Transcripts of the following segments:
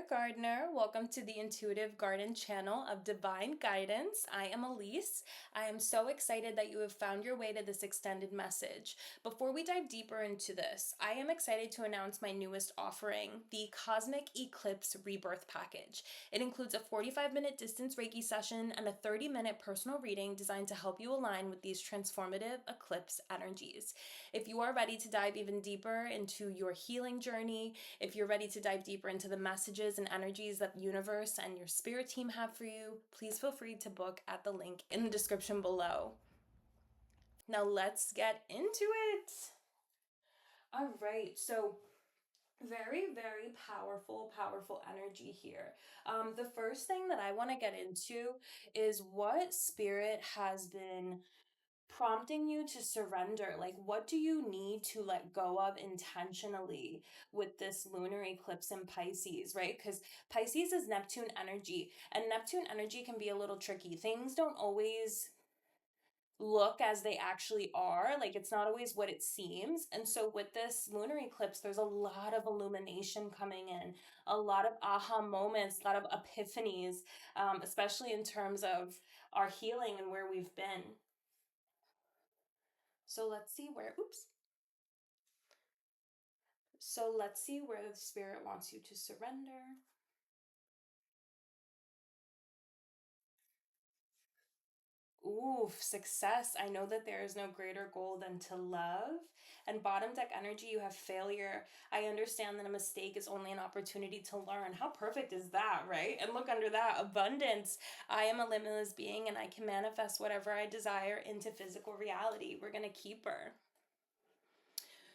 Gardener. Welcome to the Intuitive Garden channel of Divine Guidance. I am Elise. I am so excited that you have found your way to this extended message. Before we dive deeper into this, I am excited to announce my newest offering, the Cosmic Eclipse Rebirth Package. It includes a 45-minute distance Reiki session and a 30-minute personal reading designed to help you align with these transformative eclipse energies. If you are ready to dive even deeper into your healing journey, if you're ready to dive deeper into the messages and energies that the universe and your spirit team have for you, please feel free to book at the link in the description below. Now let's get into it. All right, so very, very powerful energy here. The first thing that I want to get into is what spirit has been prompting you to surrender. Like, what do you need to let go of intentionally with this lunar eclipse in Pisces, right? Because Pisces is Neptune energy, and Neptune energy can be a little tricky. Things don't always look as they actually are. Like, it's not always what it seems. And so with this lunar eclipse, there's a lot of illumination coming in, a lot of aha moments, a lot of epiphanies, especially in terms of our healing and where we've been. So let's see where the spirit wants you to surrender. Oof, success. I know that there is no greater goal than to love. And bottom deck energy, you have failure. I understand that a mistake is only an opportunity to learn. How perfect is that, right? And look under that, abundance. I am a limitless being and I can manifest whatever I desire into physical reality. We're going to keep her.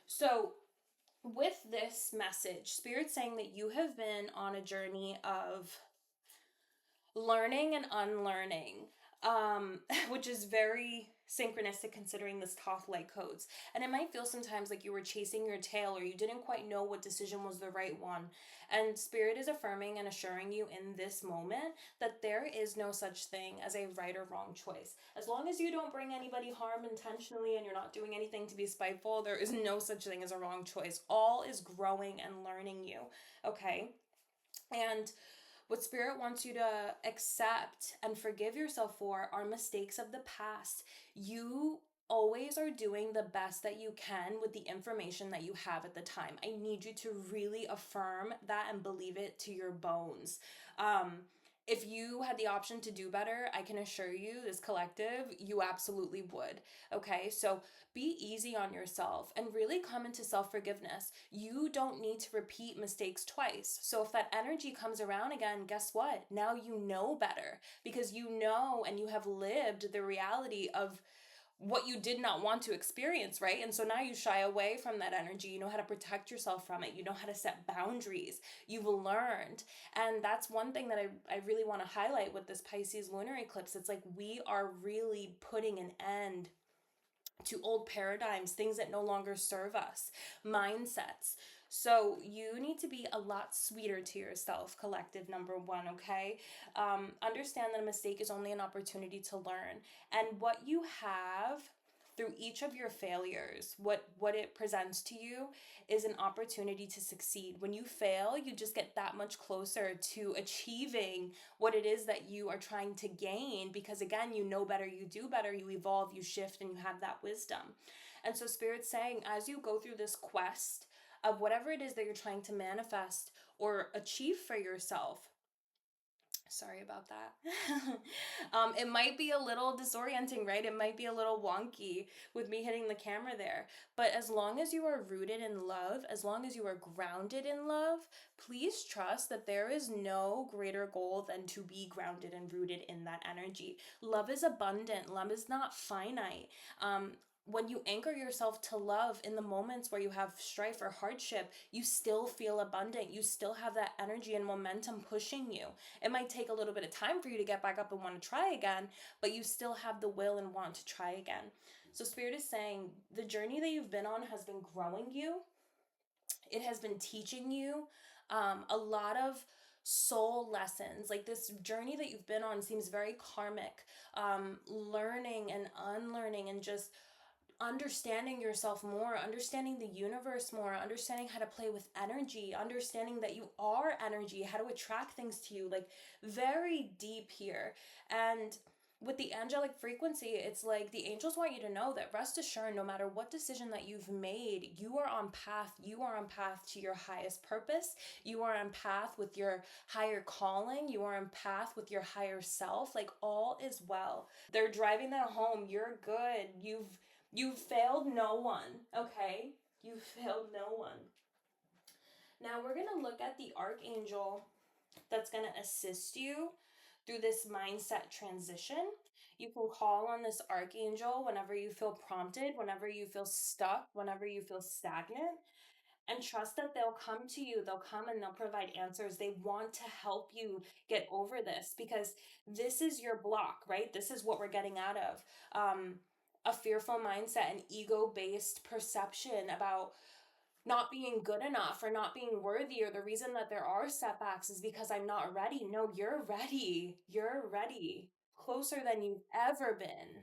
So, with this message, Spirit's saying that you have been on a journey of learning and unlearning, which is very synchronistic considering this Thoth light codes. And it might feel sometimes like you were chasing your tail or you didn't quite know what decision was the right one. And Spirit is affirming and assuring you in this moment that there is no such thing as a right or wrong choice. As long as you don't bring anybody harm intentionally and you're not doing anything to be spiteful, there is no such thing as a wrong choice. All is growing and learning you, okay? And what Spirit wants you to accept and forgive yourself for are mistakes of the past. You always are doing the best that you can with the information that you have at the time. I need you to really affirm that and believe it to your bones. If you had the option to do better, I can assure you, this collective, you absolutely would. Okay, so be easy on yourself and really come into self-forgiveness. You don't need to repeat mistakes twice. So if that energy comes around again, guess what? Now you know better because you know and you have lived the reality of what you did not want to experience, right? And so now you shy away from that energy. You know how to protect yourself from it. You know how to set boundaries. You've learned. And that's one thing that I really want to highlight with this Pisces lunar eclipse. It's like we are really putting an end to old paradigms, things that no longer serve us, mindsets. So you need to be a lot sweeter to yourself, collective number one, okay? Understand that a mistake is only an opportunity to learn. And what you have through each of your failures, what it presents to you is an opportunity to succeed. When you fail, you just get that much closer to achieving what it is that you are trying to gain because again, you know better, you do better, you evolve, you shift, and you have that wisdom. And so Spirit's saying, as you go through this quest of whatever it is that you're trying to manifest or achieve for yourself, sorry about that. It might be a little disorienting, right? It might be a little wonky with me hitting the camera there. But as long as you are rooted in love, as long as you are grounded in love, please trust that there is no greater goal than to be grounded and rooted in that energy. Love is abundant. Love is not finite. When you anchor yourself to love in the moments where you have strife or hardship, you still feel abundant. You still have that energy and momentum pushing you. It might take a little bit of time for you to get back up and want to try again, but you still have the will and want to try again. So Spirit is saying the journey that you've been on has been growing you. It has been teaching you a lot of soul lessons. Like this journey that you've been on seems very karmic, learning and unlearning and just understanding yourself more, understanding the universe more, understanding how to play with energy, understanding that you are energy, how to attract things to you, like very deep here. And with the angelic frequency, it's like the angels want you to know that rest assured, no matter what decision that you've made, you are on path. You are on path to your highest purpose. You are on path with your higher calling. You are on path with your higher self. Like all is well. They're driving that home. You're good. You've failed no one, okay? You've failed no one. Now we're going to look at the archangel that's going to assist you through this mindset transition. You can call on this archangel whenever you feel prompted, whenever you feel stuck, whenever you feel stagnant, and trust that they'll come to you. They'll come and they'll provide answers. They want to help you get over this because this is your block, right? This is what we're getting out of. A fearful mindset, an ego-based perception about not being good enough or not being worthy, or the reason that there are setbacks is because I'm not ready. No, you're ready. You're ready. Closer than you've ever been.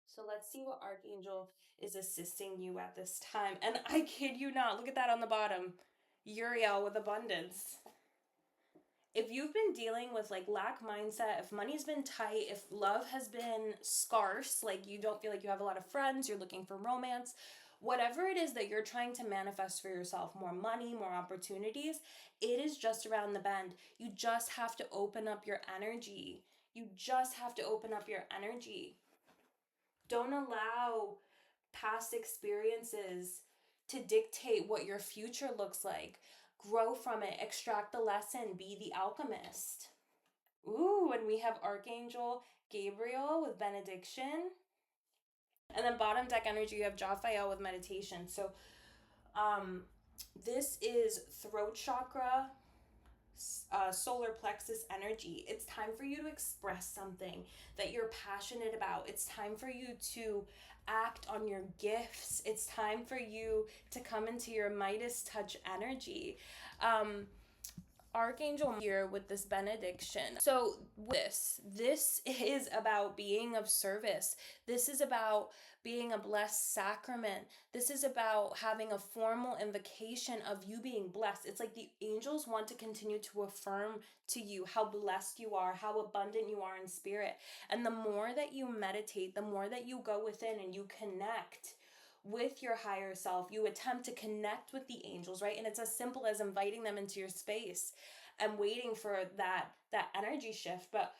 So let's see what archangel is assisting you at this time. And I kid you not, look at that on the bottom. Uriel with abundance. If you've been dealing with like lack mindset, if money's been tight, if love has been scarce, like you don't feel like you have a lot of friends, you're looking for romance, whatever it is that you're trying to manifest for yourself, more money, more opportunities, it is just around the bend. You just have to open up your energy. You just have to open up your energy. Don't allow past experiences to dictate what your future looks like. Grow from it, extract the lesson, be the alchemist. Ooh, and we have Archangel Gabriel with benediction. And then bottom deck energy, you have Jophiel with meditation. So this is throat chakra, solar plexus energy. It's time for you to express something that you're passionate about. It's time for you to act on your gifts. It's time for you to come into your Midas touch energy. Archangel here with this benediction. So this is about being of service. This is about being a blessed sacrament. This is about having a formal invocation of you being blessed. It's like the angels want to continue to affirm to you how blessed you are, how abundant you are in spirit. And the more that you meditate, the more that you go within and you connect with your higher self, you attempt to connect with the angels, right? And it's as simple as inviting them into your space and waiting for that energy shift. But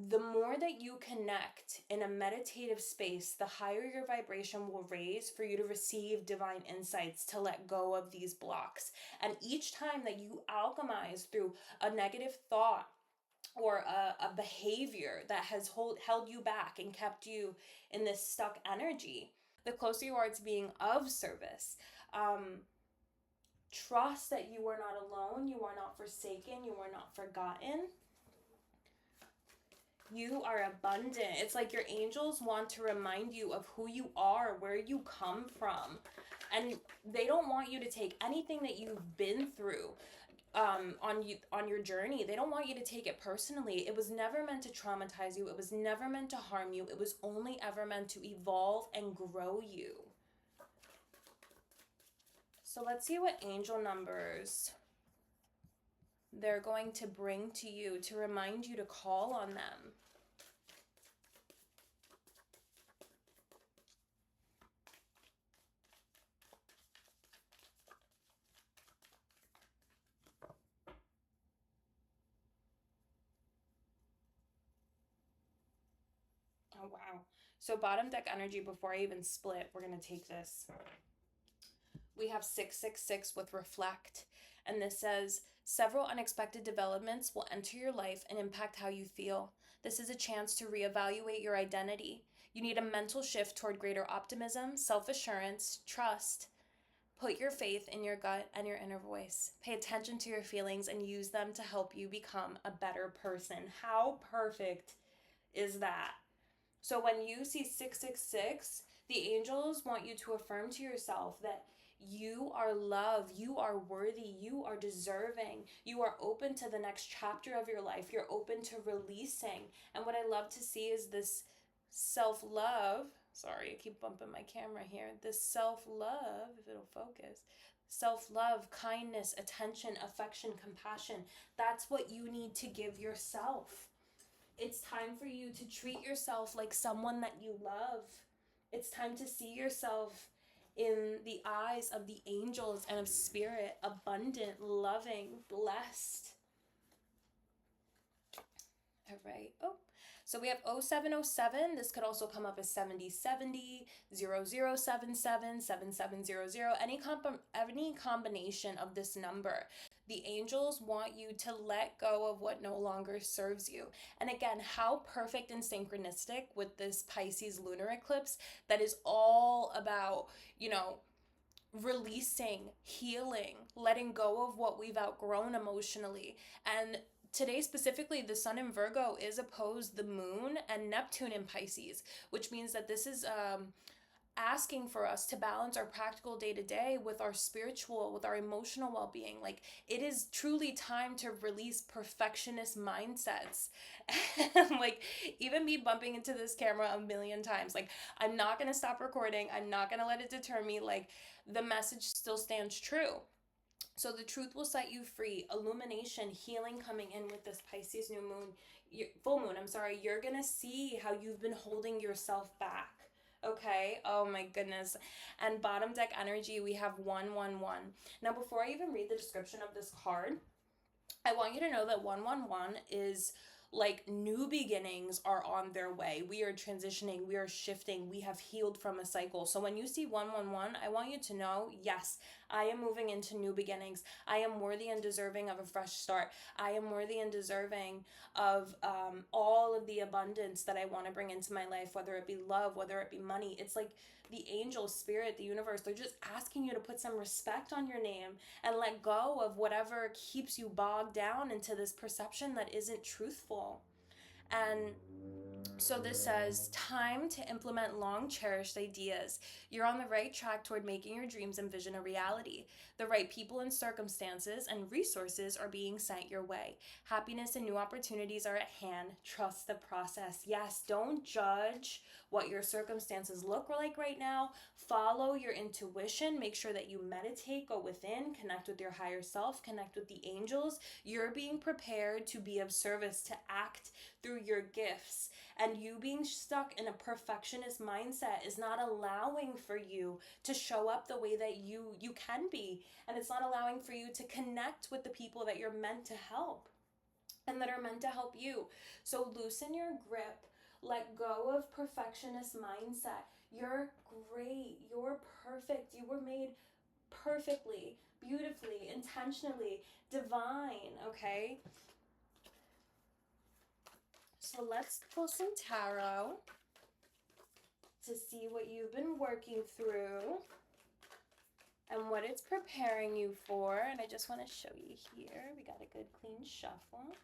the more that you connect in a meditative space, the higher your vibration will raise for you to receive divine insights, to let go of these blocks. And each time that you alchemize through a negative thought or a behavior that has held you back and kept you in this stuck energy, the closer you are to being of service. Trust that you are not alone, you are not forsaken, you are not forgotten. You are abundant. It's like your angels want to remind you of who you are, where you come from. And they don't want you to take anything that you've been through on your journey. They don't want you to take it personally. It was never meant to traumatize you. It was never meant to harm you. It was only ever meant to evolve and grow you. So let's see what angel numbers they're going to bring to you to remind you to call on them. Oh, wow. So bottom deck energy, before I even split, we're going to take this. We have 666 with reflect. And this says, several unexpected developments will enter your life and impact how you feel. This is a chance to reevaluate your identity. You need a mental shift toward greater optimism, self-assurance, trust. Put your faith in your gut and your inner voice. Pay attention to your feelings and use them to help you become a better person. How perfect is that? So when you see 666, the angels want you to affirm to yourself that you are loved, you are worthy, you are deserving, you are open to the next chapter of your life, you're open to releasing. And what I love to see is this self-love, Sorry, I keep bumping my camera here. This self-love, if it'll focus. Self-love, kindness, attention, affection, compassion. That's what you need to give yourself. It's time for you to treat yourself like someone that you love. It's time to see yourself in the eyes of the angels and of spirit, abundant, loving, blessed. All right. Oh, so we have 0707. This could also come up as 7070, 0077, 7700, any combination of this number. The angels want you to let go of what no longer serves you. And again, how perfect and synchronistic with this Pisces lunar eclipse that is all about, releasing, healing, letting go of what we've outgrown emotionally. And today specifically, the sun in Virgo is opposed the moon and Neptune in Pisces, which means that this is asking for us to balance our practical day-to-day with our spiritual, with our emotional well-being. Like, it is truly time to release perfectionist mindsets. Like, even me bumping into this camera a million times, like, I'm not gonna stop recording. I'm not gonna let it deter me. Like, the message still stands true. So the truth will set you free. Illumination, healing coming in with this Pisces full moon, you're gonna see how you've been holding yourself back. Okay, oh my goodness. And bottom deck energy, we have 111. Now, before I even read the description of this card, I want you to know that 111 is like new beginnings are on their way. We are transitioning, we are shifting, we have healed from a cycle. So when you see 111, I want you to know, yes, I am moving into new beginnings. I am worthy and deserving of a fresh start. I am worthy and deserving of all of the abundance that I want to bring into my life, whether it be love, whether it be money. It's like the angel, spirit, the universe, they're just asking you to put some respect on your name and let go of whatever keeps you bogged down into this perception that isn't truthful. And so this says, time to implement long cherished ideas. You're on the right track toward making your dreams and vision a reality. The right people and circumstances and resources are being sent your way. Happiness and new opportunities are at hand. Trust the process. Yes, don't judge what your circumstances look like right now. Follow your intuition. Make sure that you meditate, go within, connect with your higher self, connect with the angels. You're being prepared to be of service, to act through your gifts. And you being stuck in a perfectionist mindset is not allowing for you to show up the way that you can be. And it's not allowing for you to connect with the people that you're meant to help and that are meant to help you. So loosen your grip. Let go of perfectionist mindset. You're great. You're perfect. You were made perfectly, beautifully, intentionally, divine, okay? So let's pull some tarot to see what you've been working through and what it's preparing you for. And I just want to show you here. We got a good clean shuffle.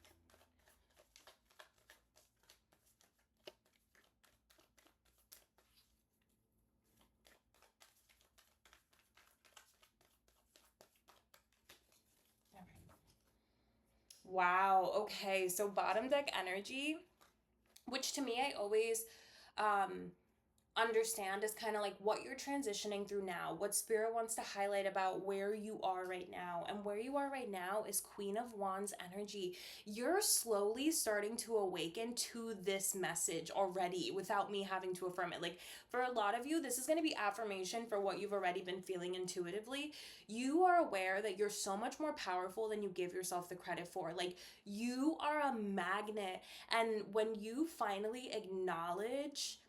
Wow, okay, so bottom deck energy, which to me I always understand is kind of like what you're transitioning through now, what spirit wants to highlight about where you are right now. And where you are right now is Queen of Wands energy. You're slowly starting to awaken to this message already without me having to affirm it. Like, for a lot of you, this is going to be affirmation for what you've already been feeling intuitively. You are aware that you're so much more powerful than you give yourself the credit for. Like, you are a magnet. And when you finally acknowledge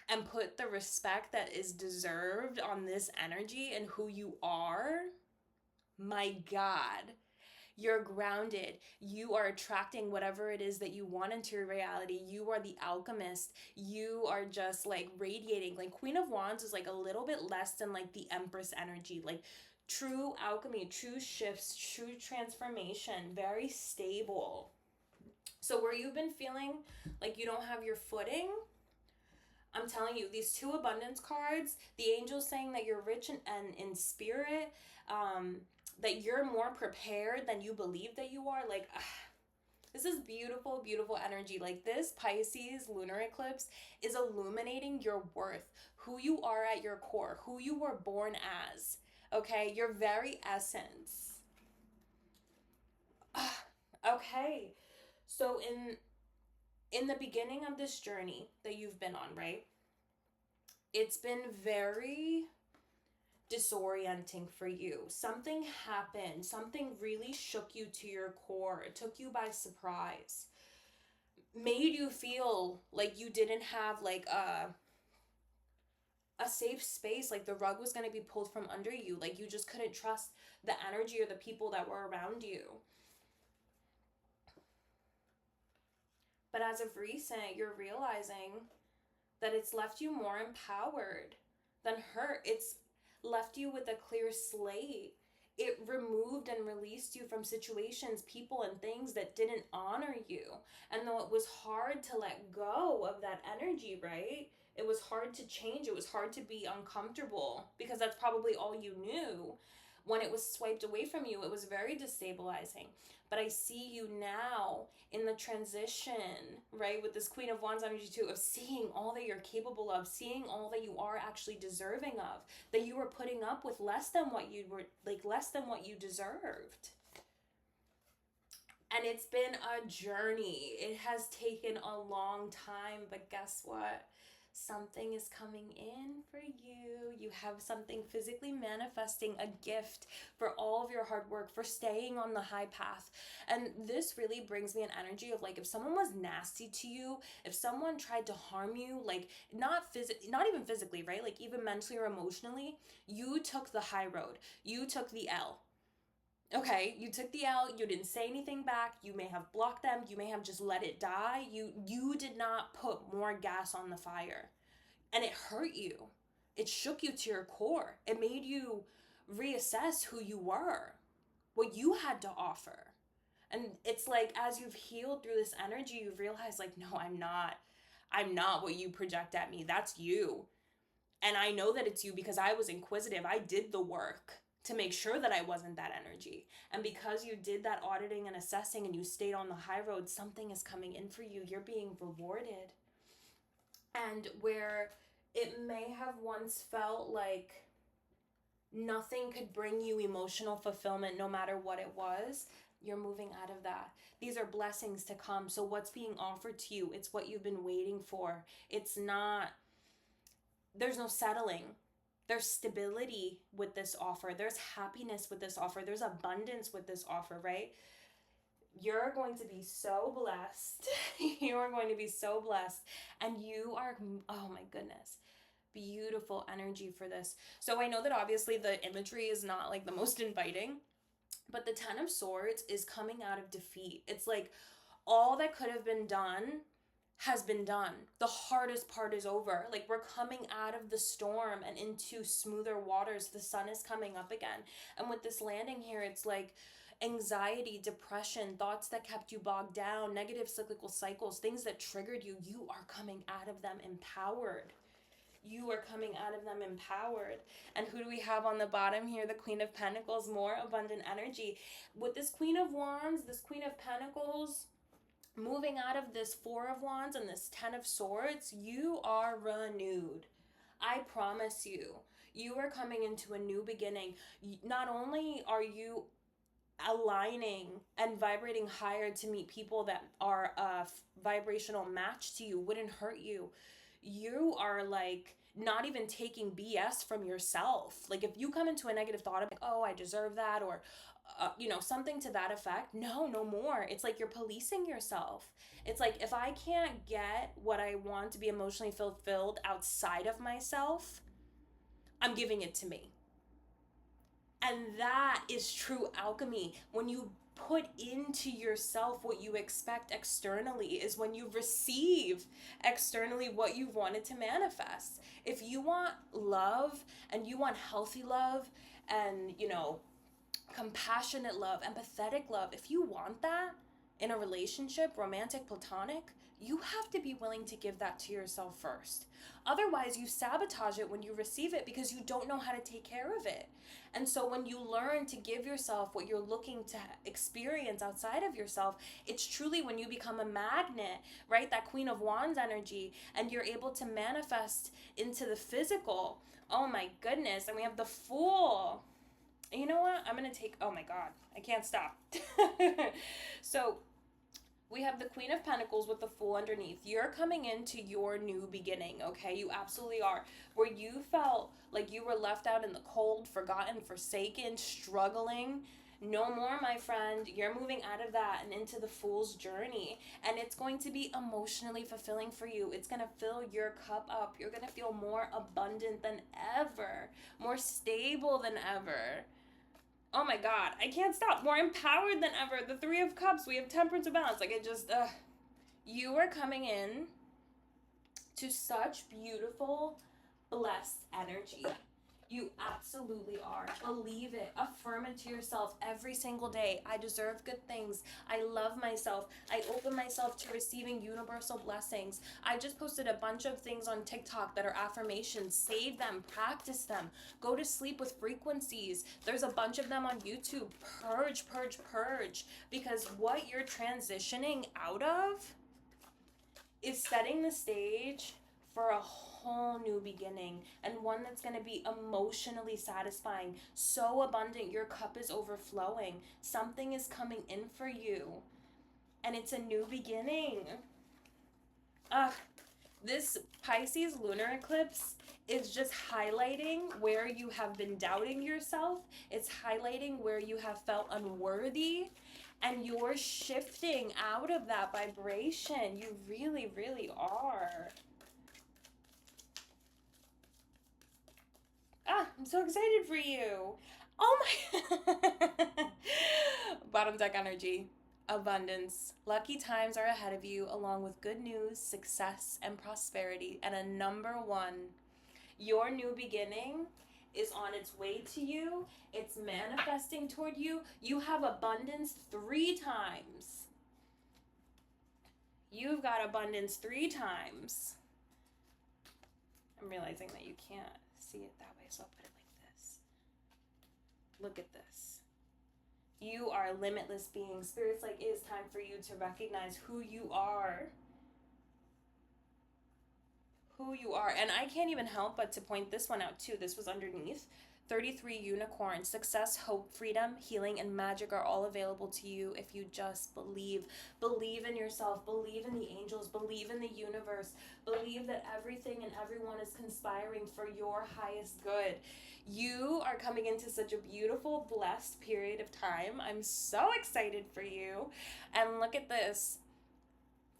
and put the respect that is deserved on this energy and who you are, my God, you're grounded. You are attracting whatever it is that you want into your reality. You are the alchemist. You are just like radiating. Like, Queen of Wands is like a little bit less than like the Empress energy. Like, true alchemy, true shifts, true transformation, very stable. So where you've been feeling like you don't have your footing, I'm telling you, these two abundance cards, the angels saying that you're rich and in spirit, that you're more prepared than you believe that you are. Like, This is beautiful, beautiful energy. Like this Pisces lunar eclipse is illuminating your worth, who you are at your core, who you were born as, okay? Your very essence. Okay. So in the beginning of this journey that you've been on, right? It's been very disorienting for you. Something happened. Something really shook you to your core. It took you by surprise. Made you feel like you didn't have like a safe space, like the rug was going to be pulled from under you, like you just couldn't trust the energy or the people that were around you. But as of recent, you're realizing that it's left you more empowered than hurt. It's left you with a clear slate. It removed and released you from situations, people, and things that didn't honor you. And though it was hard to let go of that energy, right? It was hard to change. It was hard to be uncomfortable because that's probably all you knew. When it was swiped away from you, it was very destabilizing. But I see you now in the transition, right, with this Queen of Wands energy too, of seeing all that you're capable of, seeing all that you are actually deserving of, that you were putting up with less than what you were, like less than what you deserved. And it's been a journey. It has taken a long time, but guess what? Something is coming in for you. You have something physically manifesting, a gift for all of your hard work, for staying on the high path. And this really brings me an energy of like, if someone was nasty to you, if someone tried to harm you, like not even physically, right? Like even mentally or emotionally, you took the high road. You took the L. Okay, you took the L, you didn't say anything back, you may have blocked them, you may have just let it die. You did not put more gas on the fire. And it hurt you. It shook you to your core. It made you reassess who you were, what you had to offer. And it's like as you've healed through this energy, you've realized like, no, I'm not what you project at me. That's you. And I know that it's you because I was inquisitive. I did the work to make sure that I wasn't that energy. And because you did that auditing and assessing and you stayed on the high road, something is coming in for you. You're being rewarded. And where it may have once felt like nothing could bring you emotional fulfillment no matter what it was, you're moving out of that. These are blessings to come. So what's being offered to you, it's what you've been waiting for. It's not, there's no settling. There's stability with this offer. There's happiness with this offer. There's abundance with this offer, right? You're going to be so blessed. You are going to be so blessed. And you are, oh my goodness, beautiful energy for this. So I know that obviously the imagery is not like the most inviting, but the Ten of Swords is coming out of defeat. It's like all that could have been done has been done. The hardest part is over. Like we're coming out of the storm and into smoother waters. The sun is coming up again. And with this landing here, it's like anxiety, depression, thoughts that kept you bogged down, negative cyclical cycles, things that triggered you, you are coming out of them empowered. You are coming out of them empowered. And who do we have on the bottom here? The Queen of Pentacles, more abundant energy. With this Queen of Wands, this Queen of Pentacles, moving out of this Four of Wands and this Ten of Swords, you are renewed. I promise you, you are coming into a new beginning. Not only are you aligning and vibrating higher to meet people that are a vibrational match to you, wouldn't hurt you. You are like not even taking BS from yourself. Like if you come into a negative thought of, oh, I deserve that, or something to that effect. No more. It's like you're policing yourself. It's like if I can't get what I want to be emotionally fulfilled outside of myself, I'm giving it to me. And that is true alchemy. When you put into yourself what you expect externally is when you receive externally what you've wanted to manifest. If you want love and you want healthy love and, compassionate love, empathetic love, if you want that, in a relationship, romantic, platonic, you have to be willing to give that to yourself first. Otherwise, you sabotage it when you receive it because you don't know how to take care of it. And so when you learn to give yourself what you're looking to experience outside of yourself, it's truly when you become a magnet, right? That Queen of Wands energy, and you're able to manifest into the physical. Oh my goodness. And we have the Fool. You know what? I'm going to take, oh my God, I can't stop. So we have the Queen of Pentacles with the Fool underneath. You're coming into your new beginning, okay? You absolutely are. Where you felt like you were left out in the cold, forgotten, forsaken, struggling. No more, my friend. You're moving out of that and into the Fool's journey. And it's going to be emotionally fulfilling for you. It's going to fill your cup up. You're going to feel more abundant than ever, more stable than ever. Oh my God, I can't stop. More empowered than ever. The Three of Cups, we have temperance and balance. Like, it just, you are coming in to such beautiful, blessed energy. You absolutely are. Believe it. Affirm it to yourself every single day. I deserve good things. I love myself. I open myself to receiving universal blessings. I just posted a bunch of things on TikTok that are affirmations. Save them. Practice them. Go to sleep with frequencies. There's a bunch of them on YouTube. Purge, purge, purge. Because what you're transitioning out of is setting the stage for a whole new beginning, and one that's going to be emotionally satisfying, so abundant your cup is overflowing. Something is coming in for you, and it's a new beginning. This Pisces lunar eclipse is just highlighting where you have been doubting yourself. It's highlighting where you have felt unworthy, and you're shifting out of that vibration. You really, really are. I'm so excited for you. Oh my. Bottom deck energy. Abundance. Lucky times are ahead of you, along with good news, success, and prosperity. And a number one, your new beginning is on its way to you. It's manifesting toward you. You have abundance 3 times. You've got abundance 3 times. I'm realizing that you can't see it that way, so I'll put it like this. Look at this. You are a limitless being. Spirit's like, it is time for you to recognize who you are. Who you are. And I can't even help but to point this one out too. This was underneath. 33 unicorns. Success, hope, freedom, healing, and magic are all available to you if you just believe. Believe in yourself. Believe in the angels. Believe in the universe. Believe that everything and everyone is conspiring for your highest good. You are coming into such a beautiful, blessed period of time. I'm so excited for you. And look at this.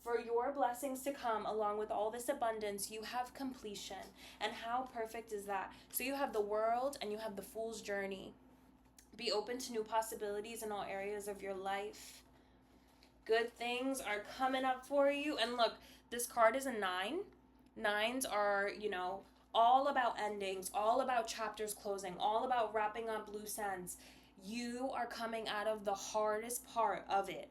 For your blessings to come, along with all this abundance, you have completion. And how perfect is that? So you have the world and you have the Fool's journey. Be open to new possibilities in all areas of your life. Good things are coming up for you. And look, this card is a 9. 9s are, all about endings, all about chapters closing, all about wrapping up loose ends. You are coming out of the hardest part of it.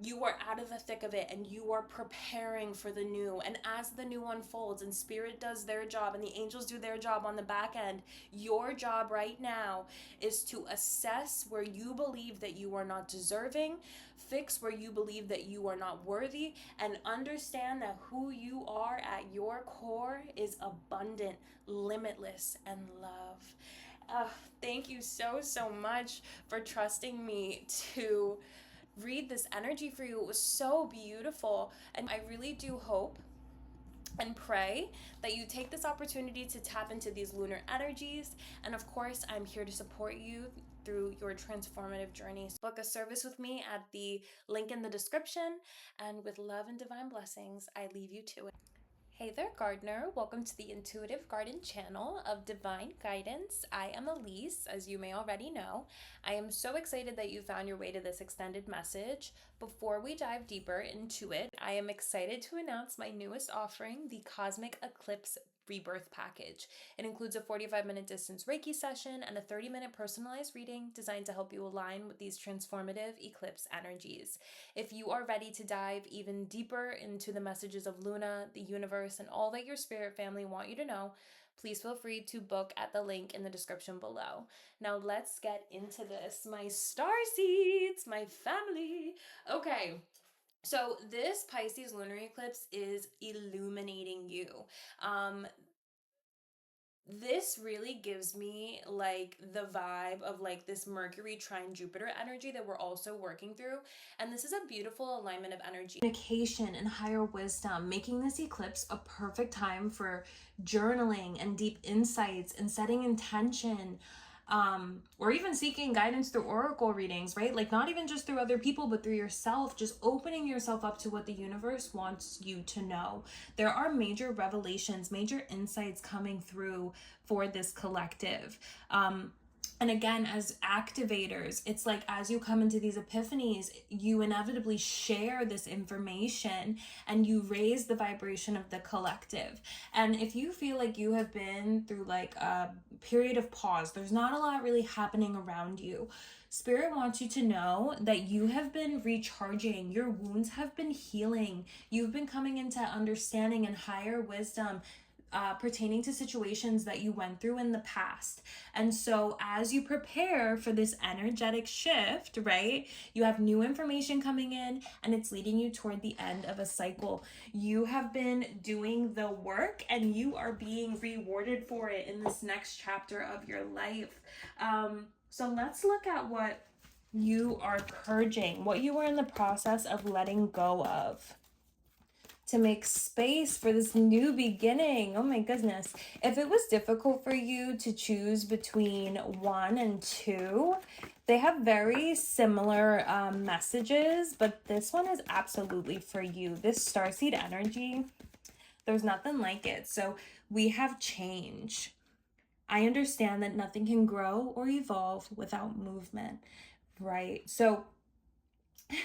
You are out of the thick of it, and you are preparing for the new. And as the new unfolds and Spirit does their job and the angels do their job on the back end, your job right now is to assess where you believe that you are not deserving, fix where you believe that you are not worthy, and understand that who you are at your core is abundant, limitless, and love. Thank you so, so much for trusting me to read this energy for you. It was so beautiful, and I really do hope and pray that you take this opportunity to tap into these lunar energies. And of course, I'm here to support you through your transformative journey. Book a service with me at the link in the description, and with love and divine blessings, I leave you to it. Hey there, gardener. Welcome to the Intuitive Garden channel of Divine Guidance. I am Elise, as you may already know. I am so excited that you found your way to this extended message. Before we dive deeper into it, I am excited to announce my newest offering, the Cosmic Eclipse rebirth package. It includes a 45-minute distance Reiki session and a 30-minute personalized reading designed to help you align with these transformative eclipse energies. If you are ready to dive even deeper into the messages of Luna, the universe, and all that your spirit family want you to know, please feel free to book at the link in the description below. Now let's get into this. My starseeds, my family. Okay. So this Pisces lunar eclipse is illuminating you. This really gives me like the vibe of like this Mercury trine Jupiter energy that we're also working through. And this is a beautiful alignment of energy, communication, and higher wisdom, making this eclipse a perfect time for journaling and deep insights and setting intention. Or even seeking guidance through oracle readings, right? Like not even just through other people, but through yourself, just opening yourself up to what the universe wants you to know. There are major revelations, major insights coming through for this collective. And again, as activators, it's like as you come into these epiphanies, you inevitably share this information and you raise the vibration of the collective. And if you feel like you have been through like a period of pause, there's not a lot really happening around you, Spirit wants you to know that you have been recharging, your wounds have been healing, you've been coming into understanding and higher wisdom pertaining to situations that you went through in the past. And so as you prepare for this energetic shift, right, you have new information coming in and it's leading you toward the end of a cycle. You have been doing the work and you are being rewarded for it in this next chapter of your life. So let's look at what you are purging, what you are in the process of letting go of, to make space for this new beginning. Oh my goodness. If it was difficult for you to choose between 1 and 2, they have very similar messages, but this one is absolutely for you. This starseed energy, there's nothing like it. So we have change. I understand that nothing can grow or evolve without movement, right? So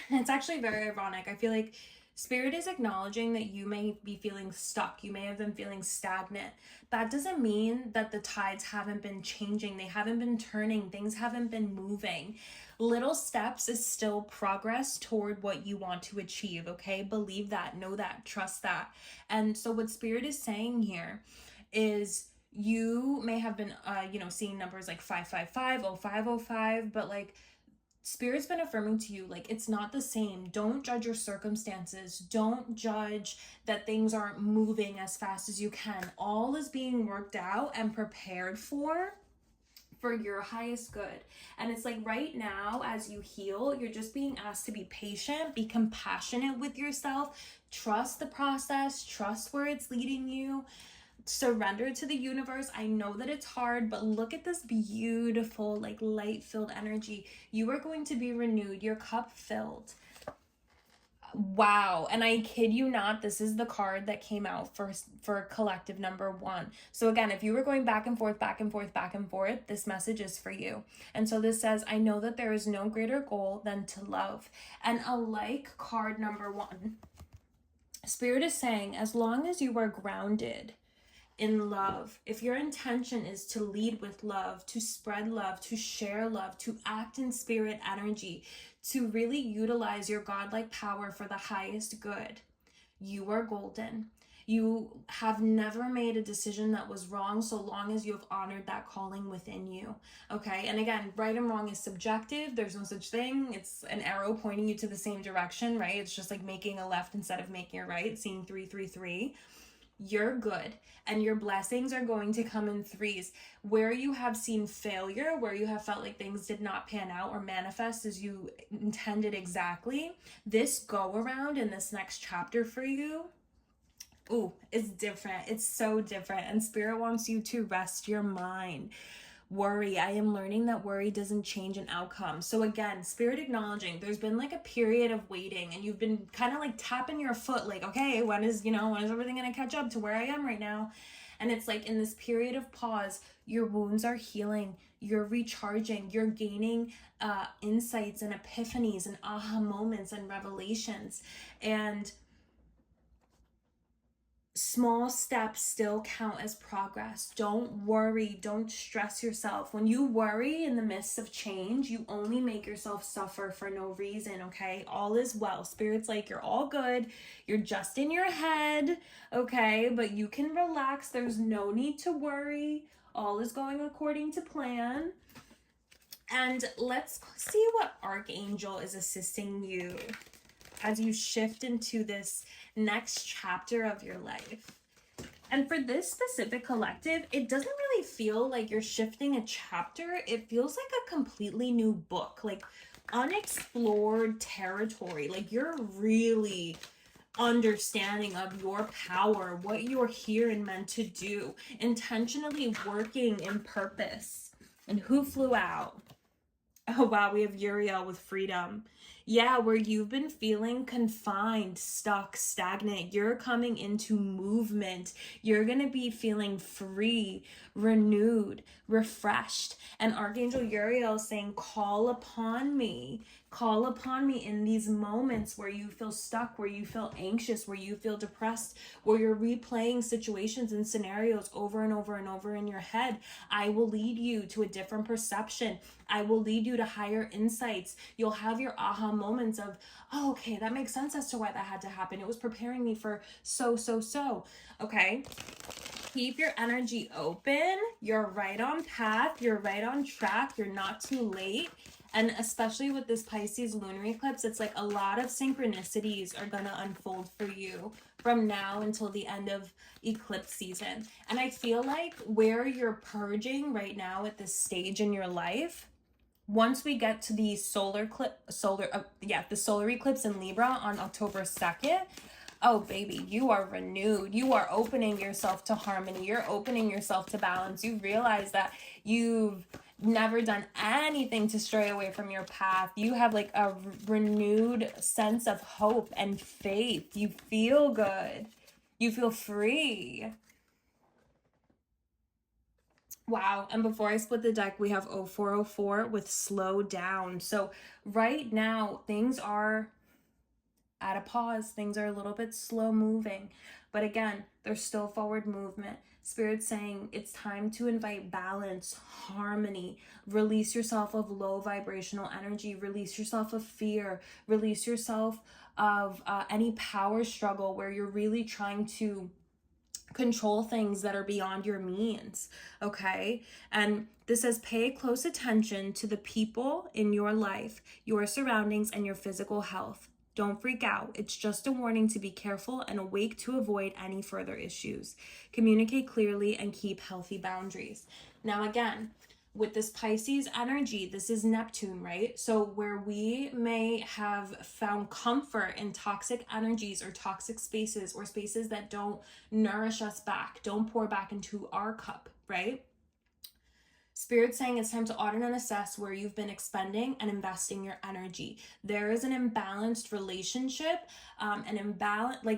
it's actually very ironic. I feel like Spirit is acknowledging that you may be feeling stuck. You may have been feeling stagnant. That doesn't mean that the tides haven't been changing. They haven't been turning. Things haven't been moving. Little steps is still progress toward what you want to achieve, okay? Believe that, know that, trust that. And so what Spirit is saying here is you may have been, seeing numbers like 555, 0505, but like, Spirit's been affirming to you, like, it's not the same. Don't judge your circumstances. Don't judge that things aren't moving as fast as you can. All is being worked out and prepared for your highest good. And it's like right now, as you heal, you're just being asked to be patient, be compassionate with yourself, trust the process, trust where it's leading you. Surrender to the universe. I know that it's hard, but look at this beautiful, like light-filled energy. You are going to be renewed, your cup filled. Wow. And I kid you not, this is the card that came out for collective number 1. So again, if you were going back and forth, back and forth, back and forth, this message is for you. And so this says, I know that there is no greater goal than to love. And a like card number 1. Spirit is saying, as long as you are grounded in love, if your intention is to lead with love, to spread love, to share love, to act in spirit energy, to really utilize your godlike power for the highest good, you are golden. You have never made a decision that was wrong so long as you have honored that calling within you. Okay. And again, right and wrong is subjective. There's no such thing. It's an arrow pointing you to the same direction, right? It's just like making a left instead of making a right, seeing 333. You're good, and your blessings are going to come in 3s. Where you have seen failure, where you have felt like things did not pan out or manifest as you intended exactly, this go around in this next chapter for you, it's different. It's so different. And Spirit wants you to rest your mind. Worry. I am learning that worry doesn't change an outcome. So again, Spirit acknowledging there's been like a period of waiting and you've been kind of like tapping your foot like, okay, when is everything going to catch up to where I am right now? And it's like in this period of pause, your wounds are healing, you're recharging, you're gaining insights and epiphanies and aha moments and revelations. And small steps still count as progress. Don't worry. Don't stress yourself. When you worry in the midst of change, you only make yourself suffer for no reason, okay? All is well. Spirit's like, you're all good. You're just in your head, okay? But you can relax. There's no need to worry. All is going according to plan. And let's see what Archangel is assisting you as you shift into this next chapter of your life. And for this specific collective, it doesn't really feel like you're shifting a chapter. It feels like a completely new book, like unexplored territory. Like you're really understanding of your power, what you're here and meant to do, intentionally working in purpose. And who flew out? Oh wow, we have Uriel with freedom. Yeah, where you've been feeling confined, stuck, stagnant, you're coming into movement. You're going to be feeling free, renewed, refreshed. And Archangel Uriel is saying, call upon me. Call upon me in these moments where you feel stuck, where you feel anxious, where you feel depressed, where you're replaying situations and scenarios over and over and over in your head. I will lead you to a different perception. I will lead you to higher insights. You'll have your aha moments of, oh, okay, that makes sense as to why that had to happen. It was preparing me for so. Okay. Keep your energy open. You're right on path. You're right on track. You're not too late. And especially with this Pisces lunar eclipse, it's like a lot of synchronicities are going to unfold for you from now until the end of eclipse season. And I feel like where you're purging right now at this stage in your life, once we get to the solar eclipse in Libra on October 2nd, oh baby, you are renewed. You are opening yourself to harmony. You're opening yourself to balance. You realize that you've never done anything to stray away from your path. You have like a renewed sense of hope and faith. You feel good. You feel free. Wow. And before I split the deck, we have 0404 with slow down. So right now, things are at a pause. Things are a little bit slow moving. But again, there's still forward movement. Spirit's saying it's time to invite balance, harmony, release yourself of low vibrational energy, release yourself of fear, release yourself of any power struggle where you're really trying to control things that are beyond your means, okay? And this says pay close attention to the people in your life, your surroundings, and your physical health. Don't freak out. It's just a warning to be careful and awake to avoid any further issues. Communicate clearly and keep healthy boundaries. Now again, with this Pisces energy, this is Neptune, right? So where we may have found comfort in toxic energies or toxic spaces or spaces that don't nourish us back, don't pour back into our cup, right? Spirit's saying it's time to audit and assess where you've been expending and investing your energy. There is an imbalanced relationship,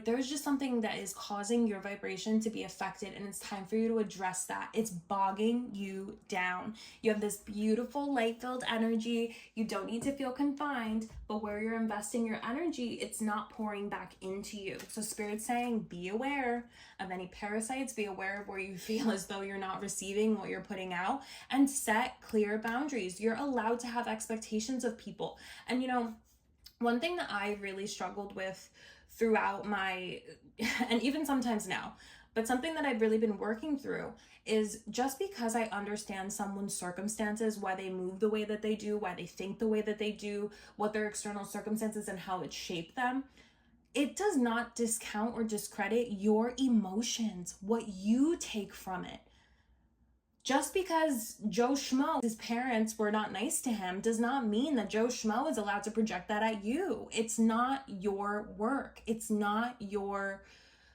there's just something that is causing your vibration to be affected, and it's time for you to address that. It's bogging you down. You have this beautiful light-filled energy. You don't need to feel confined, but where you're investing your energy, it's not pouring back into you. So Spirit's saying be aware of any parasites, be aware of where you feel as though you're not receiving what you're putting out, and set clear boundaries. You're allowed to have expectations of people. And one thing that I really struggled with throughout my, and even sometimes now, but something that I've really been working through is just because I understand someone's circumstances, why they move the way that they do, why they think the way that they do, what their external circumstances and how it shaped them, it does not discount or discredit your emotions, what you take from it. Just because Joe Schmo, his parents were not nice to him, does not mean that Joe Schmo is allowed to project that at you. It's not your work. It's not your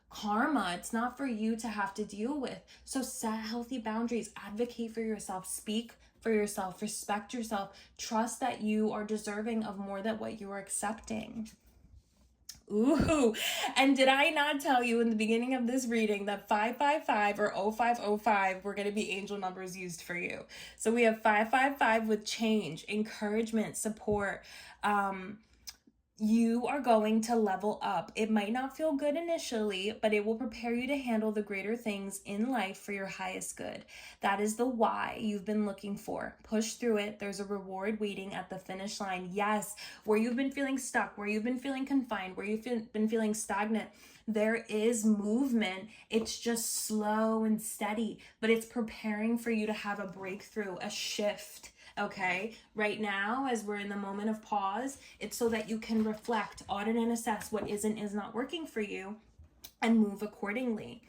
karma. It's not for you to have to deal with. So set healthy boundaries, advocate for yourself, speak for yourself, respect yourself, trust that you are deserving of more than what you are accepting. Ooh, and did I not tell you in the beginning of this reading that 555 or 0505 were going to be angel numbers used for you? So we have 555 with change, encouragement, support, You are going to level up. It might not feel good initially, but it will prepare you to handle the greater things in life for your highest good. That is the why you've been looking for. Push through it. There's a reward waiting at the finish line. Yes, where you've been feeling stuck, where you've been feeling confined, where you've been feeling stagnant, there is movement. It's just slow and steady, but it's preparing for you to have a breakthrough, a shift. Okay, right now, as we're in the moment of pause, it's so that you can reflect, audit, and assess what is not working for you and move accordingly.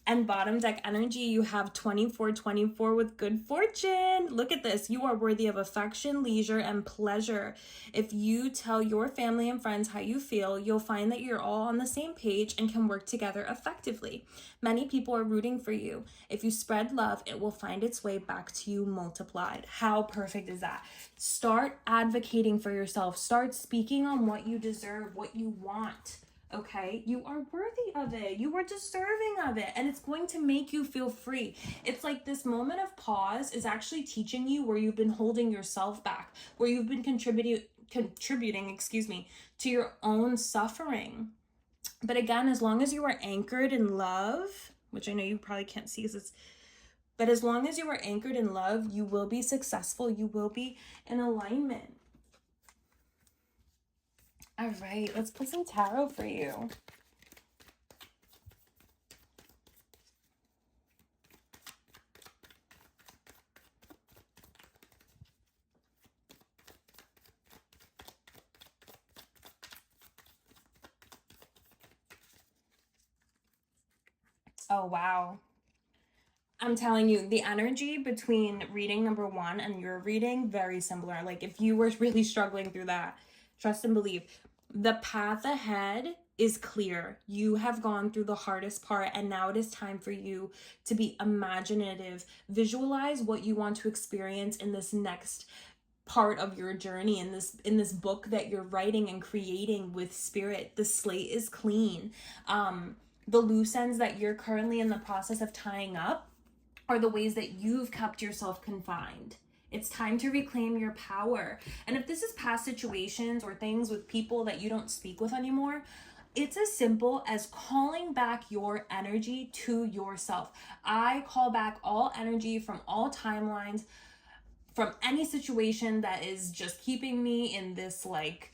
And bottom deck energy, you have 24/24 with good fortune. Look at this. You are worthy of affection, leisure, and pleasure. If you tell your family and friends how you feel, you'll find that you're all on the same page and can work together effectively. Many people are rooting for you. If you spread love, it will find its way back to you multiplied. How perfect is that? Start advocating for yourself. Start speaking on what you deserve, what you want. Okay, you are worthy of it. You are deserving of it, and it's going to make you feel free. It's like this moment of pause is actually teaching you where you've been holding yourself back, where you've been contributing, to your own suffering. But again, as long as you are anchored in love, which I know you probably can't see but as long as you are anchored in love, you will be successful. You will be in alignment. All right, let's put some tarot for you. Oh, wow. I'm telling you, the energy between reading number 1 and your reading, very similar. Like if you were really struggling through that, trust and believe. The path ahead is clear. You have gone through the hardest part, and now it is time for you to be imaginative. Visualize what you want to experience in this next part of your journey, in this book that you're writing and creating with spirit. The slate is clean. The loose ends that you're currently in the process of tying up are the ways that you've kept yourself confined. It's time to reclaim your power. And if this is past situations or things with people that you don't speak with anymore, it's as simple as calling back your energy to yourself. I call back all energy from all timelines, from any situation that is just keeping me in this like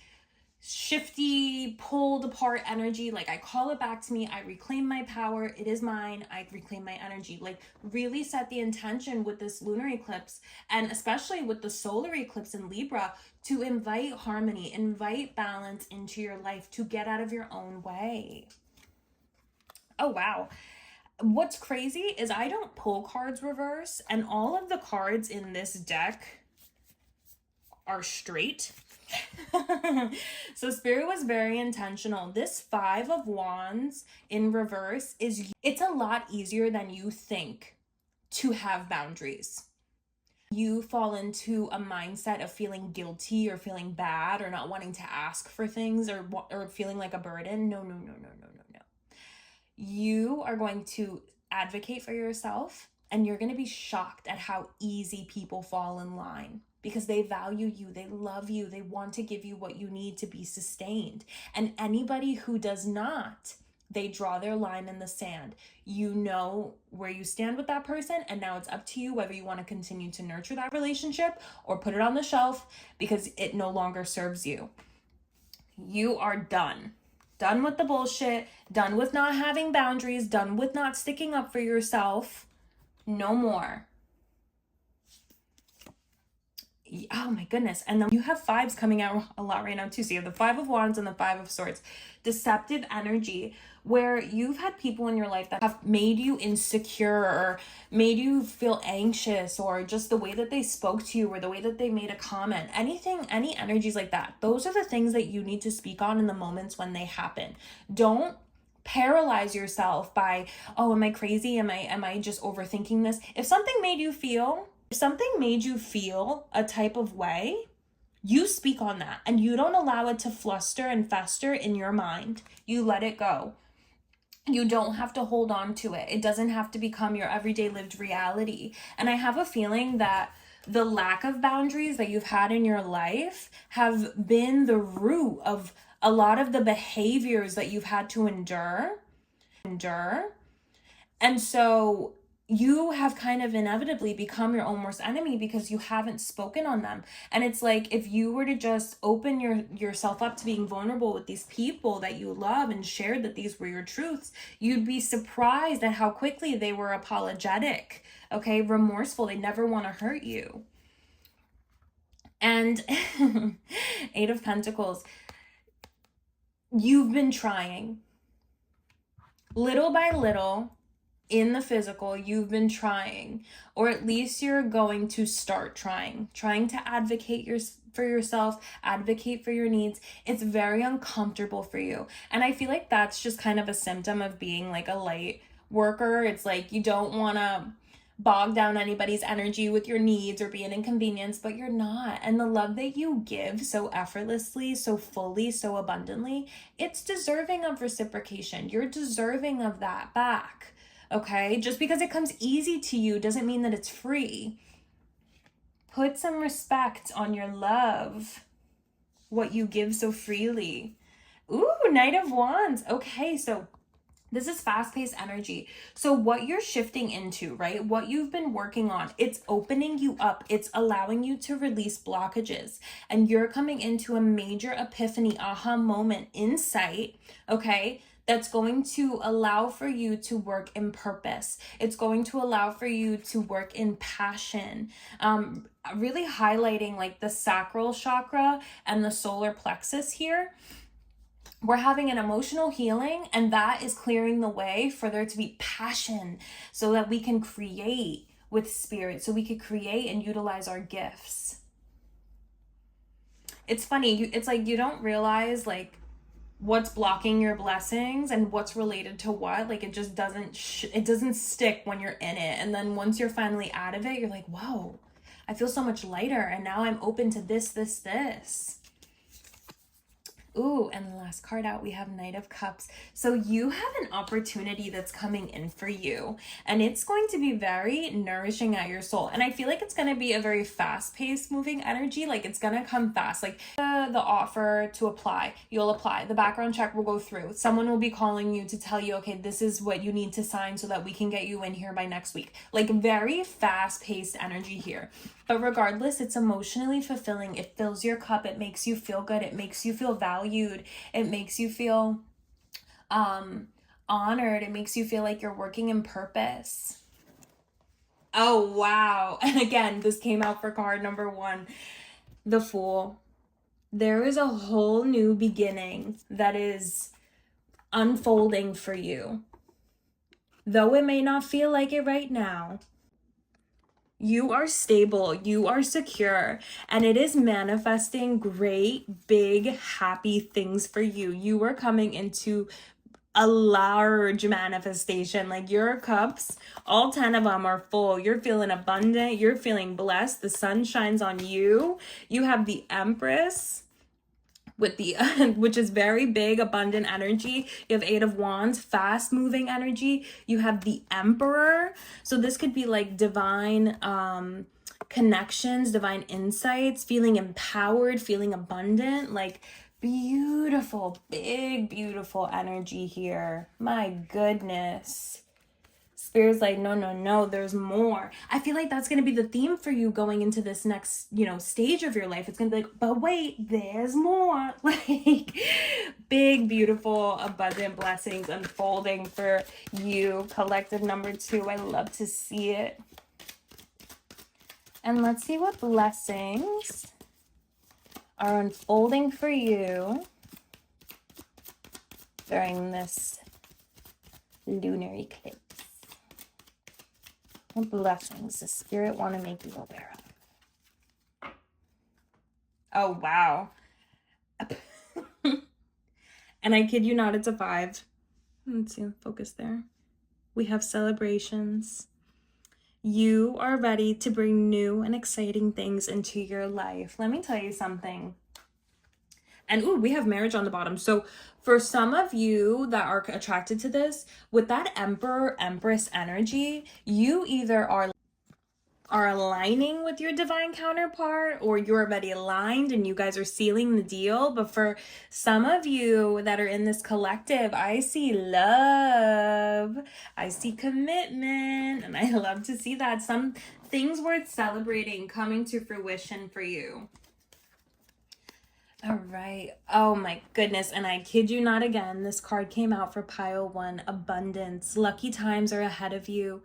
shifty, pulled apart energy. Like I call it back to me. I reclaim my power. It is mine. I reclaim my energy. Like really set the intention with this lunar eclipse, and especially with the solar eclipse in Libra, to invite harmony, invite balance into your life, to get out of your own way. Oh, wow. What's crazy is I don't pull cards reverse, and all of the cards in this deck are straight. So Spirit was very intentional. This 5 of Wands in reverse it's a lot easier than you think to have boundaries. You fall into a mindset of feeling guilty or feeling bad or not wanting to ask for things or feeling like a burden. No. You are going to advocate for yourself, and you're going to be shocked at how easy people fall in line, because they value you, they love you, they want to give you what you need to be sustained. And anybody who does not, they draw their line in the sand. You know where you stand with that person, and now it's up to you whether you want to continue to nurture that relationship or put it on the shelf because it no longer serves you. You are done. Done with the bullshit, done with not having boundaries, done with not sticking up for yourself. No more. Oh my goodness. And then you have 5s coming out a lot right now too. So you have the 5 of Wands and the 5 of Swords. Deceptive energy, where you've had people in your life that have made you insecure or made you feel anxious, or just the way that they spoke to you or the way that they made a comment. Any energies like that. Those are the things that you need to speak on in the moments when they happen. Don't paralyze yourself by, oh, am I crazy? Am I just overthinking this? If something made you feel a type of way, you speak on that, and you don't allow it to fluster and fester in your mind. You let it go. You don't have to hold on to it. It doesn't have to become your everyday lived reality. And I have a feeling that the lack of boundaries that you've had in your life have been the root of a lot of the behaviors that you've had to endure. And so you have kind of inevitably become your own worst enemy because you haven't spoken on them. And it's like, if you were to just open yourself up to being vulnerable with these people that you love and shared that these were your truths, you'd be surprised at how quickly they were apologetic, okay, remorseful. They never want to hurt you. And Eight of Pentacles, you've been trying. Little by little, in the physical, you've been trying, or at least you're going to start trying to advocate for yourself, advocate for your needs. It's very uncomfortable for you. And I feel like that's just kind of a symptom of being like a light worker. It's like you don't want to bog down anybody's energy with your needs or be an inconvenience, but you're not. And the love that you give so effortlessly, so fully, so abundantly, it's deserving of reciprocation. You're deserving of that back. Okay, just because it comes easy to you doesn't mean that it's free. Put some respect on your love, what you give so freely. Ooh, Knight of Wands. Okay, so this is fast-paced energy. So what you're shifting into, right? What you've been working on, it's opening you up. It's allowing you to release blockages. And you're coming into a major epiphany, aha moment, insight, okay? That's going to allow for you to work in purpose. It's going to allow for you to work in passion. Really highlighting like the sacral chakra and the solar plexus here. We're having an emotional healing, and that is clearing the way for there to be passion so that we can create with spirit, so we could create and utilize our gifts. It's funny, it's like you don't realize like what's blocking your blessings and what's related to what. Like it just doesn't it doesn't stick when you're in it, and then once you're finally out of it, you're like, whoa, I feel so much lighter, and now I'm open to this. Ooh, and the last card out, we have Knight of Cups. So you have an opportunity that's coming in for you, and it's going to be very nourishing at your soul. And I feel like it's going to be a very fast-paced moving energy. Like it's going to come fast. Like the offer to apply, you'll apply. The background check will go through. Someone will be calling you to tell you, okay, this is what you need to sign so that we can get you in here by next week. Like very fast-paced energy here. But regardless, it's emotionally fulfilling. It fills your cup. It makes you feel good. It makes you feel valued. It makes you feel honored. It makes you feel like you're working in purpose. Oh, wow. And again, this came out for card number 1, the Fool. There is a whole new beginning that is unfolding for you. Though it may not feel like it right now, you are stable, you are secure, and it is manifesting great, big, happy things for you. You are coming into a large manifestation. Like your cups, all 10 of them are full. You're feeling abundant. You're feeling blessed. The sun shines on you. You have the Empress with the which is very big, abundant energy. You have 8 of Wands, fast moving energy. You have the Emperor. So this could be like divine connections, divine insights, feeling empowered, feeling abundant, like beautiful, big, beautiful energy here. My goodness. Spirit's like, no, there's more. I feel like that's going to be the theme for you going into this next, stage of your life. It's going to be like, but wait, there's more. Like big, beautiful, abundant blessings unfolding for you. Collective number 2. I love to see it. And let's see what blessings are unfolding for you during this lunar eclipse. What blessings does Spirit want to make you aware of? Oh, wow. And I kid you not, it's a 5. Let's see, focus there. We have celebrations. You are ready to bring new and exciting things into your life. Let me tell you something. And ooh, we have marriage on the bottom. So for some of you that are attracted to this, with that Emperor, Empress energy, you either are are aligning with your divine counterpart, or you're already aligned and you guys are sealing the deal. But for some of you that are in this collective, I see love, I see commitment, and I love to see that. Some things worth celebrating coming to fruition for you. All right. Oh my goodness. And I kid you not again, this card came out for pile 1, abundance. Lucky times are ahead of you,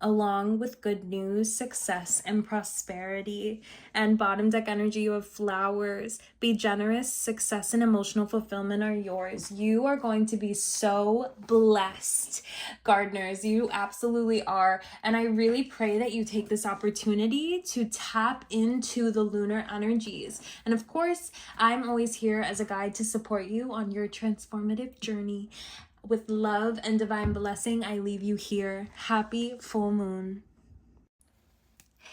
along with good news, success, and prosperity. And bottom deck energy, you have flowers. Be generous, success, and emotional fulfillment are yours. You are going to be so blessed, gardeners. You absolutely are. And I really pray that you take this opportunity to tap into the lunar energies. And of course, I'm always here as a guide to support you on your transformative journey. With love and divine blessing, I leave you here. Happy full moon.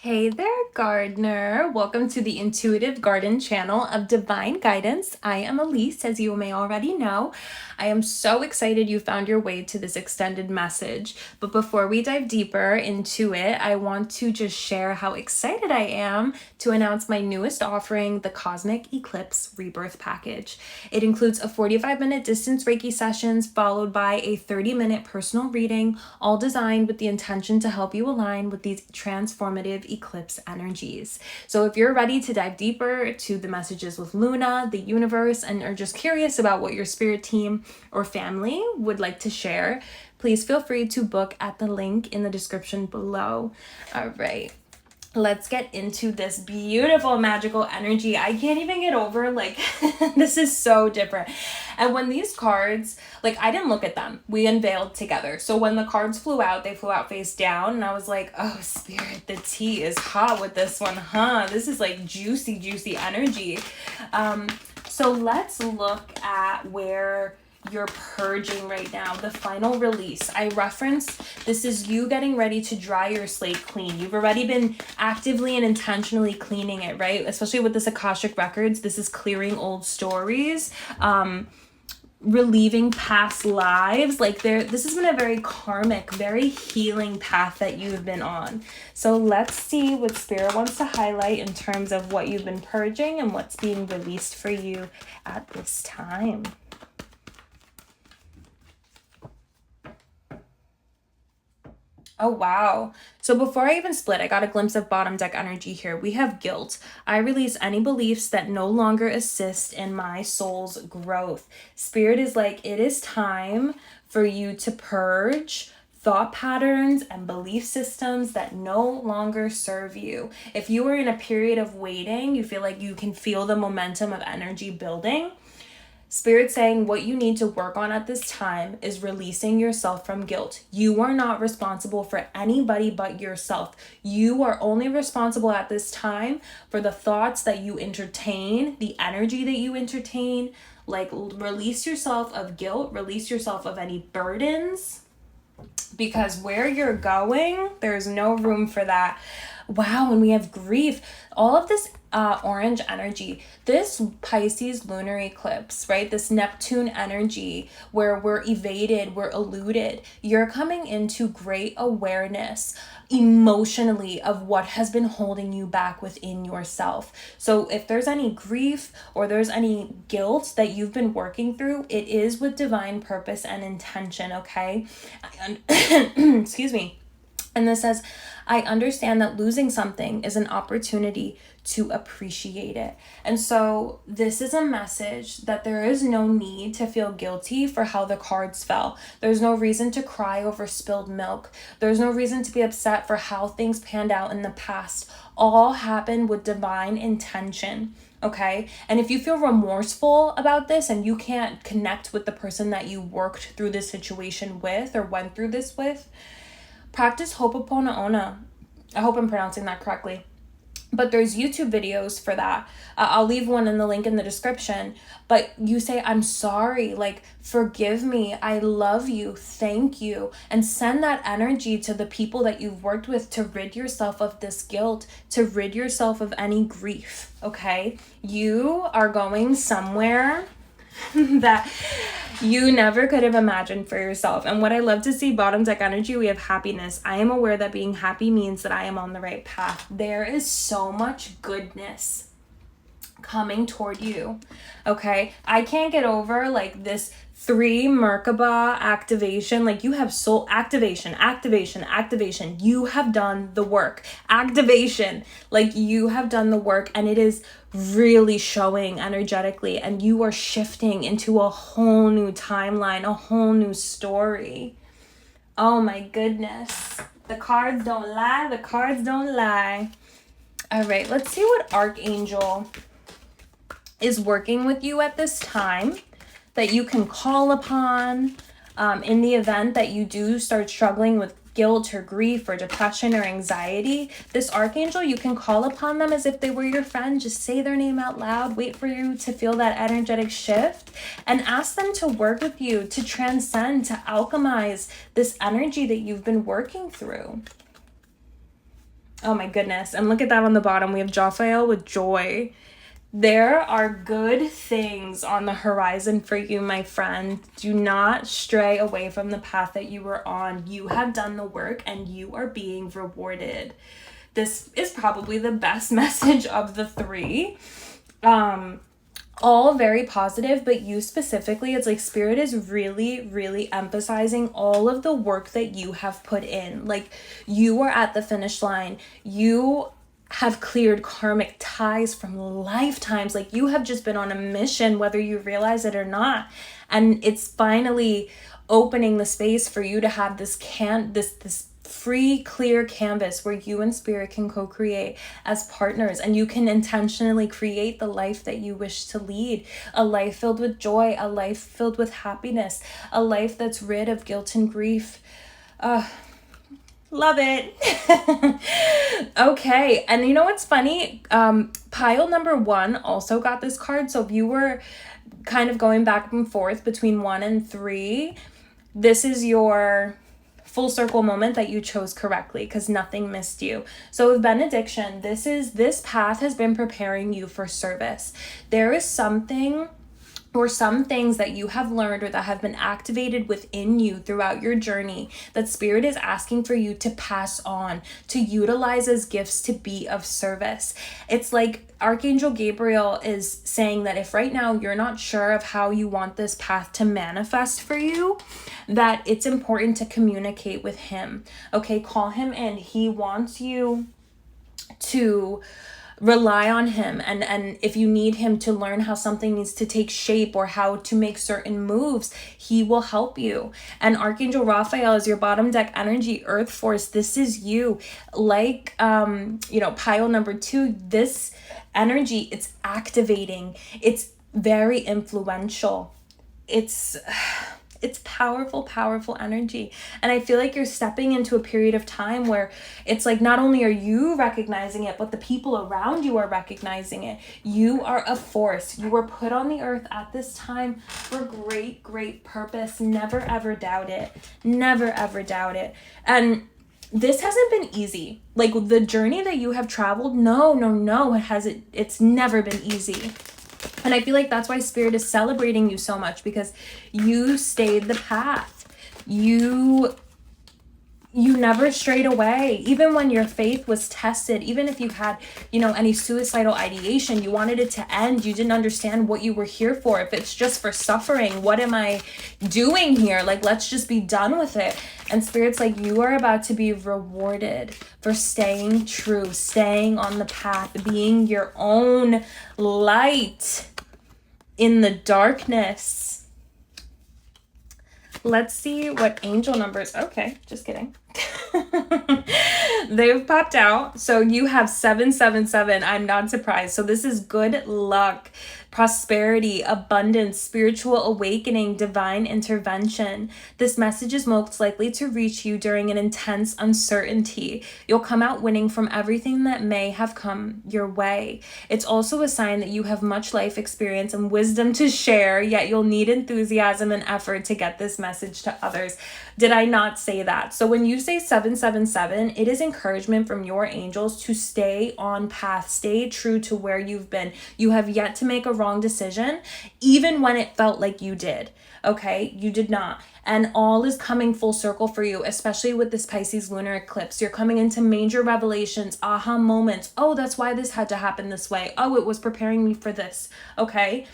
Hey there, gardener. Welcome to the Intuitive Garden channel of Divine Guidance. I am Elise, as you may already know. I am so excited you found your way to this extended message. But before we dive deeper into it, I want to just share how excited I am to announce my newest offering, the Cosmic Eclipse Rebirth Package. It includes a 45-minute distance Reiki sessions followed by a 30-minute personal reading, all designed with the intention to help you align with these transformative eclipse energies. So if you're ready to dive deeper to the messages with Luna, the universe, and are just curious about what your spirit team or family would like to share, please feel free to book at the link in the description below. All right. Let's get into this beautiful magical energy. I can't even get over, like, this is so different. And when these cards, like, I didn't look at them. We unveiled together. So when the cards flew out, they flew out face down. And I was like, oh, spirit, the tea is hot with this one, huh? This is like juicy, juicy energy. So let's look at where you're purging right now, the final release. I referenced this is you getting ready to dry your slate clean. You've already been actively and intentionally cleaning it, right? Especially with this Akashic Records, this is clearing old stories, relieving past lives. Like this has been a very karmic, very healing path that you've been on. So let's see what Spirit wants to highlight in terms of what you've been purging and what's being released for you at this time. Oh, wow. So before I even split, I got a glimpse of bottom deck energy here. We have guilt. I release any beliefs that no longer assist in my soul's growth. Spirit is like, it is time for you to purge thought patterns and belief systems that no longer serve you. If you are in a period of waiting, you feel like you can feel the momentum of energy building. Spirit saying what you need to work on at this time is releasing yourself from guilt. You are not responsible for anybody but yourself. You are only responsible at this time for the thoughts that you entertain, the energy that you entertain. Like, release yourself of guilt, release yourself of any burdens, because where you're going, there's no room for that. Wow, and we have grief. All of this orange energy, this Pisces lunar eclipse, right? This Neptune energy where we're evaded, we're eluded. You're coming into great awareness emotionally of what has been holding you back within yourself. So if there's any grief or there's any guilt that you've been working through, it is with divine purpose and intention, okay? And excuse me. And this says, I understand that losing something is an opportunity to appreciate it. And so this is a message that there is no need to feel guilty for how the cards fell. There's no reason to cry over spilled milk. There's no reason to be upset for how things panned out in the past. All happened with divine intention. Okay. And if you feel remorseful about this and you can't connect with the person that you worked through this situation with or went through this with, practice Ho'oponopono. I hope I'm pronouncing that correctly. But there's YouTube videos for that. I'll leave one in the link in the description. But you say, I'm sorry, like, forgive me, I love you, thank you. And send that energy to the people that you've worked with to rid yourself of this guilt, to rid yourself of any grief, okay? You are going somewhere that you never could have imagined for yourself. And what I love to see, bottom deck energy, we have happiness. I am aware that being happy means that I am on the right path. There is so much goodness coming toward you. Okay, I can't get over like this 3 Merkaba activation. Like, you have soul activation, activation, activation. You have done the work. Activation, like, you have done the work, and it is really showing energetically, and you are shifting into a whole new timeline, a whole new story. Oh my goodness, the cards don't lie, the cards don't lie. All right, let's see what archangel is working with you at this time that you can call upon in the event that you do start struggling with guilt or grief or depression or anxiety. This archangel, you can call upon them as if they were your friend. Just say their name out loud, wait for you to feel that energetic shift, and ask them to work with you, to transcend, to alchemize this energy that you've been working through. Oh my goodness. And look at that on the bottom. We have Jophiel with joy. There are good things on the horizon for you, my friend. Do not stray away from the path that you were on. You have done the work and you are being rewarded. This is probably the best message of the 3. All very positive, but you specifically, it's like Spirit is really, really emphasizing all of the work that you have put in. Like, you are at the finish line. You have cleared karmic ties from lifetimes. Like, you have just been on a mission, whether you realize it or not. And it's finally opening the space for you to have this free, clear canvas where you and Spirit can co-create as partners, and you can intentionally create the life that you wish to lead. A life filled with joy, a life filled with happiness, a life that's rid of guilt and grief. Love it. Okay, and you know what's funny? Pile number 1 also got this card. So if you were kind of going back and forth between 1 and 3, this is your full circle moment that you chose correctly, because nothing missed you. So with benediction, this path has been preparing you for service. There is something or some things that you have learned or that have been activated within you throughout your journey that Spirit is asking for you to pass on, to utilize as gifts to be of service. It's like Archangel Gabriel is saying that if right now you're not sure of how you want this path to manifest for you, that it's important to communicate with him. Okay, call him in. He wants you to rely on him, and if you need him to learn how something needs to take shape or how to make certain moves, he will help you. And Archangel Raphael is your bottom deck energy, earth force. This is you. Like pile number 2, this energy, it's activating, it's very influential, it's powerful energy. And I feel like you're stepping into a period of time where it's like not only are you recognizing it, but the people around you are recognizing it. You are a force. You were put on the earth at this time for great purpose. Never ever doubt it. Never ever doubt it. And this hasn't been easy. Like, the journey that you have traveled, no, it's never been easy. And I feel like that's why Spirit is celebrating you so much, because you stayed the path. You never strayed away. Even when your faith was tested, even if you had, any suicidal ideation, you wanted it to end. You didn't understand what you were here for. If it's just for suffering, what am I doing here? Like, let's just be done with it. And Spirit's like, you are about to be rewarded for staying true, staying on the path, being your own light in the darkness. Let's see what angel numbers. Okay, just kidding. They've popped out. So you have 777. I'm not surprised. So this is good luck, prosperity, abundance, spiritual awakening, divine intervention. This message is most likely to reach you during an intense uncertainty. You'll come out winning from everything that may have come your way. It's also a sign that you have much life experience and wisdom to share, yet you'll need enthusiasm and effort to get this message to others. Did I not say that? So when you say 777, it is encouragement from your angels to stay on path, stay true to where you've been. You have yet to make a wrong wrong decision, even when it felt like you did. Okay, you did not. And all is coming full circle for you, especially with this Pisces lunar eclipse. You're coming into major revelations, aha moments. Oh, that's why this had to happen this way. Oh, it was preparing me for this. Okay.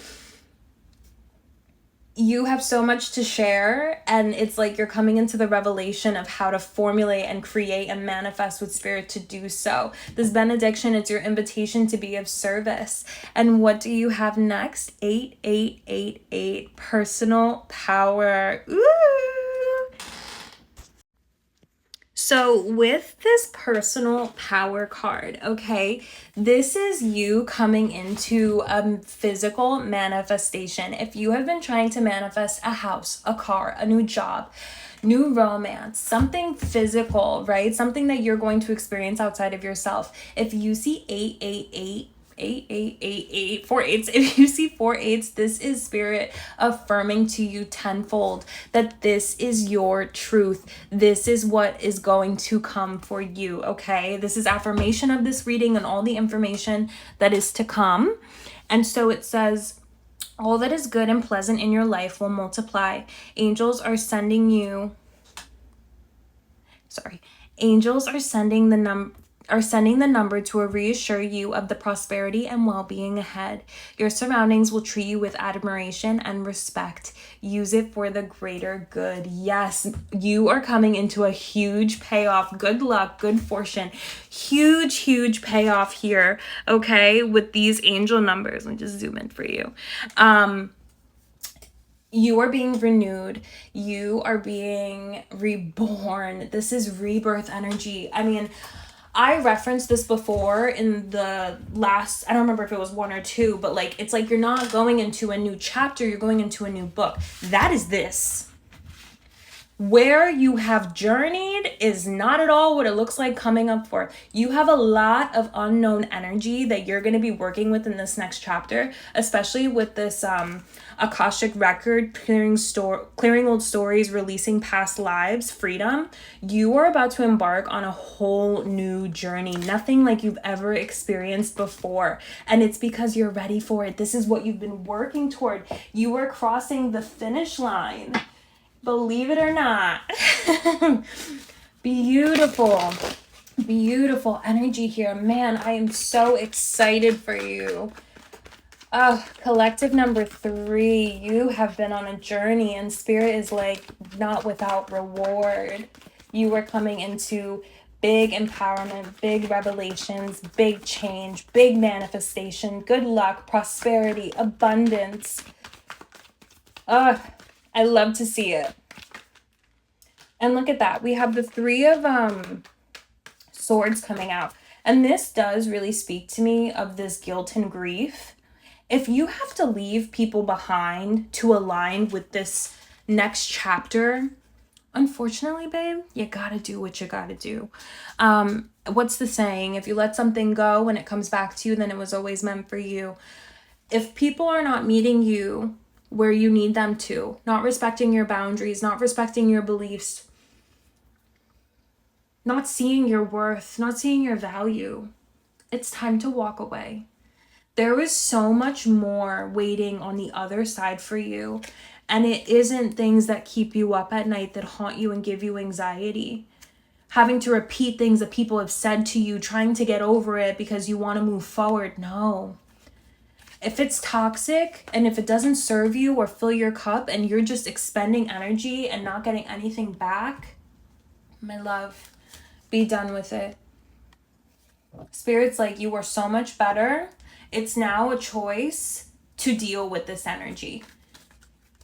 You have so much to share, and it's like you're coming into the revelation of how to formulate and create and manifest with spirit to do so. This benediction, it's your invitation to be of service. And what do you have next? 8888, personal power. Ooh. So with this personal power card, okay, this is you coming into a physical manifestation. If you have been trying to manifest a house, a car, a new job, new romance, something physical, right? Something that you're going to experience outside of yourself. If you see 888, 8888, 4/8, if you see 4/8, this is spirit affirming to you tenfold that this is your truth. This is what is going to come for you, okay? This is affirmation of this reading and all the information that is to come. And so it says, all that is good and pleasant in your life will multiply. Angels are sending the number to reassure you of the prosperity and well-being ahead. Your surroundings will treat you with admiration and respect. Use it for the greater good. Yes, you are coming into a huge payoff. Good luck, good fortune. Huge payoff here, okay, with these angel numbers. Let me just zoom in for you. You are being renewed. You are being reborn. This is rebirth energy. I mean, I referenced this before in the last, I don't remember if it was 1 or 2, but like, it's like you're not going into a new chapter, you're going into a new book. That is this. Where you have journeyed is not at all what it looks like coming up for. You have a lot of unknown energy that you're going to be working with in this next chapter, especially with this Akashic record, clearing old stories, releasing past lives, freedom. You are about to embark on a whole new journey, nothing like you've ever experienced before. And it's because you're ready for it. This is what you've been working toward. You are crossing the finish line. Believe it or not. Beautiful energy here. Man, I am so excited for you. Oh, collective number 3, you have been on a journey and spirit is like not without reward. You are coming into big empowerment, big revelations, big change, big manifestation, good luck, prosperity, abundance. I love to see it. And look at that. We have the 3 of swords coming out. And this does really speak to me of this guilt and grief. If you have to leave people behind to align with this next chapter, unfortunately, babe, you gotta do what you gotta do. What's the saying? If you let something go and it comes back to you, then it was always meant for you. If people are not meeting you where you need them to, not respecting your boundaries, not respecting your beliefs, not seeing your worth, not seeing your value, it's time to walk away. There is so much more waiting on the other side for you. And it isn't things that keep you up at night that haunt you and give you anxiety. Having to repeat things that people have said to you, trying to get over it because you want to move forward. No. If it's toxic and if it doesn't serve you or fill your cup and you're just expending energy and not getting anything back, my love, be done with it. Spirit's like, you are so much better. It's now a choice to deal with this energy.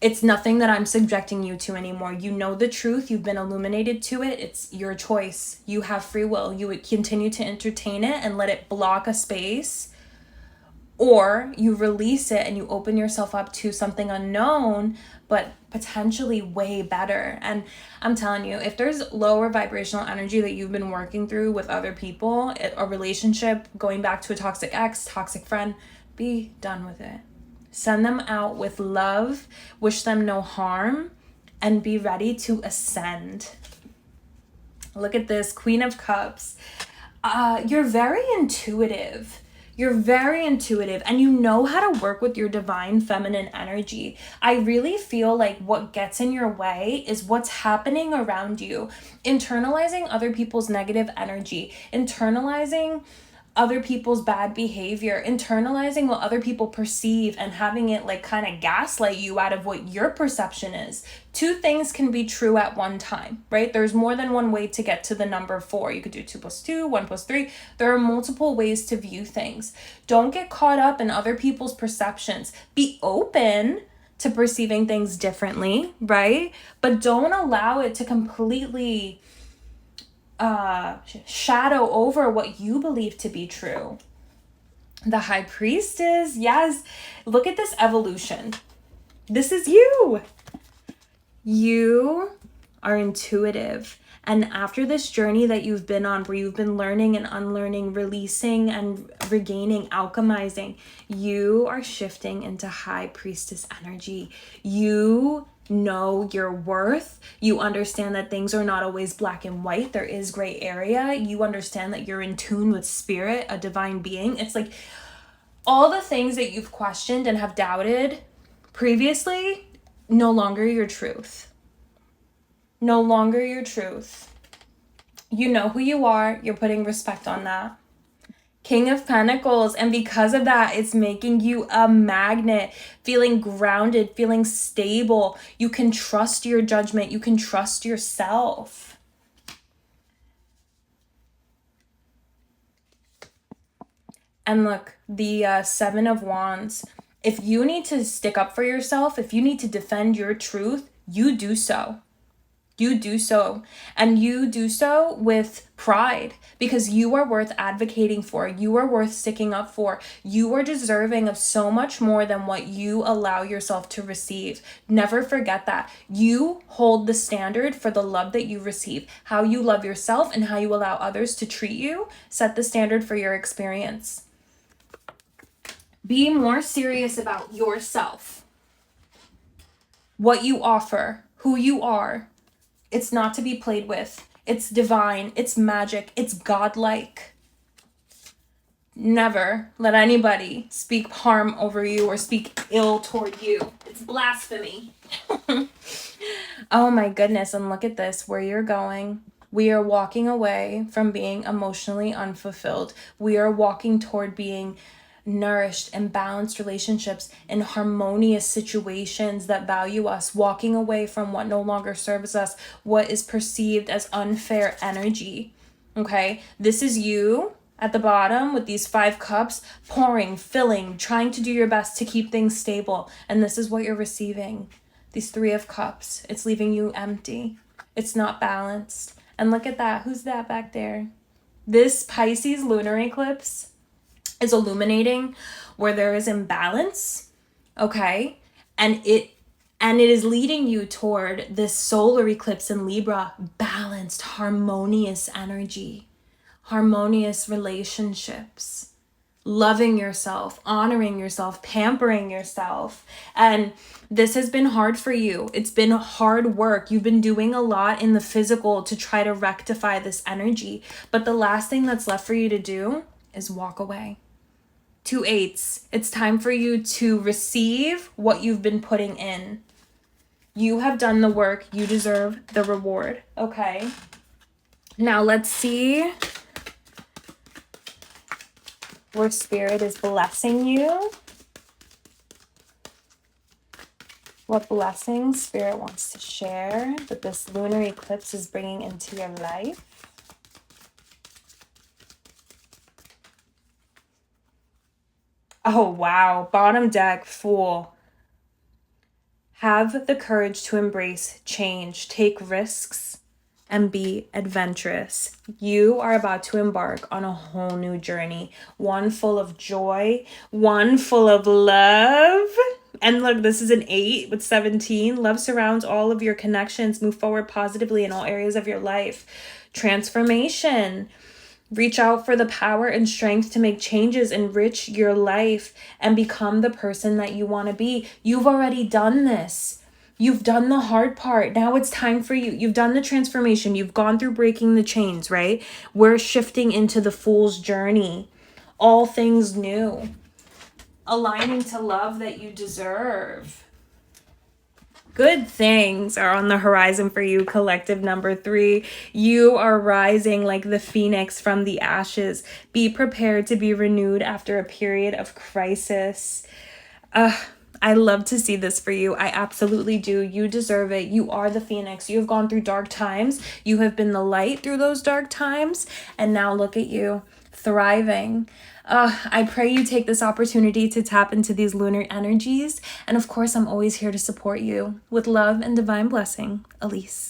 It's nothing that I'm subjecting you to anymore. You know the truth. You've been illuminated to it. It's your choice. You have free will. You would continue to entertain it and let it block a space, or you release it and you open yourself up to something unknown, but potentially way better. And I'm telling you, if there's lower vibrational energy that you've been working through with other people, a relationship, going back to a toxic ex, toxic friend, be done with it. Send them out with love, wish them no harm, and be ready to ascend. Look at this, Queen of Cups. You're very intuitive. You're very intuitive and you know how to work with your divine feminine energy. I really feel like what gets in your way is what's happening around you. Internalizing other people's negative energy, internalizing other people's bad behavior, internalizing what other people perceive and having it like kind of gaslight you out of what your perception is. Two things can be true at one time, right? There's more than one way to get to the number 4. You could do 2 + 2, 1 + 3. There are multiple ways to view things. Don't get caught up in other people's perceptions. Be open to perceiving things differently, right? But don't allow it to completely shadow over what you believe to be true. The High Priestess, yes. Look at this evolution. This is you. You are intuitive. And after this journey that you've been on, where you've been learning and unlearning, releasing and regaining, alchemizing, you are shifting into High Priestess energy. You know your worth. You understand that things are not always black and white. There is gray area. You understand that you're in tune with spirit, a divine being. It's like all the things that you've questioned and have doubted previously, no longer your truth. No longer your truth. You know who you are. You're putting respect on that. King of Pentacles, and because of that, it's making you a magnet, feeling grounded, feeling stable. You can trust your judgment. You can trust yourself. And look, the 7 of Wands. If you need to stick up for yourself, if you need to defend your truth, you do so. You do so. And you do so with pride, because you are worth advocating for. You are worth sticking up for. You are deserving of so much more than what you allow yourself to receive. Never forget that. You hold the standard for the love that you receive. How you love yourself and how you allow others to treat you set the standard for your experience. Be more serious about yourself. What you offer, who you are. It's not to be played with. It's divine. It's magic. It's godlike. Never let anybody speak harm over you or speak ill toward you. It's blasphemy. Oh my goodness. And look at this, where you're going. We are walking away from being emotionally unfulfilled. We are walking toward being nourished and balanced relationships in harmonious situations that value us, walking away from what no longer serves us, what is perceived as unfair energy. Okay, this is you at the bottom with these 5 cups, pouring, filling, trying to do your best to keep things stable. And this is what you're receiving. These 3 of cups, it's leaving you empty. It's not balanced. And look at that. Who's that back there? This Pisces lunar eclipse is illuminating where there is imbalance, okay? And it is leading you toward this solar eclipse in Libra, balanced, harmonious energy, harmonious relationships, loving yourself, honoring yourself, pampering yourself. And this has been hard for you. It's been hard work. You've been doing a lot in the physical to try to rectify this energy. But the last thing that's left for you to do is walk away. 2 8s. It's time for you to receive what you've been putting in. You have done the work. You deserve the reward. Okay. Now let's see where Spirit is blessing you. What blessings Spirit wants to share that this lunar eclipse is bringing into your life. Oh, wow. Bottom deck, Fool. Have the courage to embrace change, take risks, and be adventurous. You are about to embark on a whole new journey, one full of joy, one full of love. And look, this is an 8 with 17. Love surrounds all of your connections. Move forward positively in all areas of your life. Transformation. Reach out for the power and strength to make changes, enrich your life, and become the person that you want to be. You've already done this. You've done the hard part. Now it's time for you. You've done the transformation. You've gone through breaking the chains, right? We're shifting into the Fool's journey. all things new, aligning to love that you deserve. Good things are on the horizon for you, collective number 3. You are rising like the phoenix from the ashes. Be prepared to be renewed after a period of crisis. I love to see this for you. I absolutely do. You deserve it. You are the phoenix. You have gone through dark times. You have been the light through those dark times. And now look at you, thriving. I pray you take this opportunity to tap into these lunar energies. And of course, I'm always here to support you. With love and divine blessing, Elise.